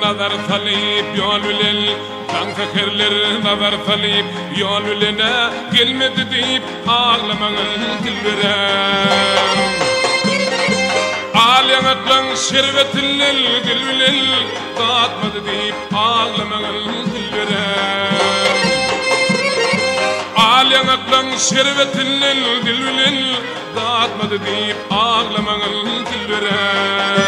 nazar salip yol ülel kan fakirler nazar salip yol ülene gelmedi deyip ağlamanın dilverem Alyanatlan şervetillel dilülel tatmadı deyip ağlamanın dilverem Alyanatlan şervetillel dilülel tatmadı deyip ağlamanın dilverem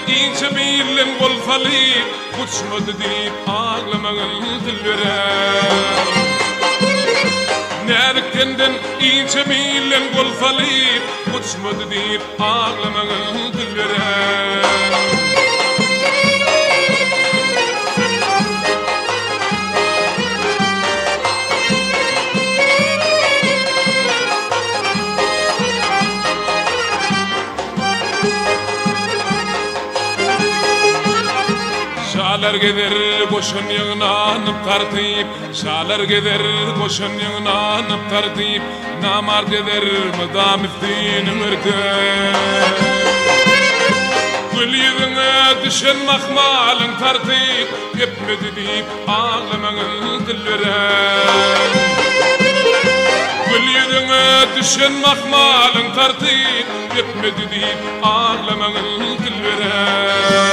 İnce bilen bol falip uçmadı deyip ağlamanın dilverem Nerkenden ince bilen bol falip uçmadı deyip ağlamanın dilverem Şalar gider boşun yığınanıp tartıyıp Şalar gider boşun yığınanıp tartıyıp Namar gider mıdam üstünün ırkın Gül yüzüne düşen mahmalın tartıyıp Yetmedi deyip ağlamanın dilverem Gül yüzüne düşen mahmalın tartıyıp Yetmedi deyip ağlamanın dilverem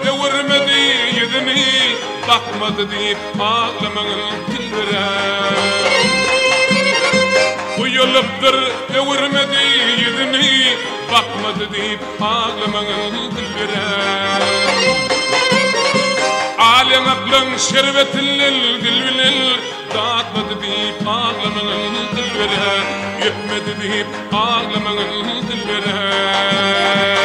Devirmedi yüzünü bakmadı deyip ağlamanın dilverem Uyuluptur devirmedi yüzünü bakmadı deyip ağlamanın dilverem Alem aklın şervetillel dilvilel dağıtmadı deyip ağlamanın dilverem Yetmedi deyip ağlamanın dilverem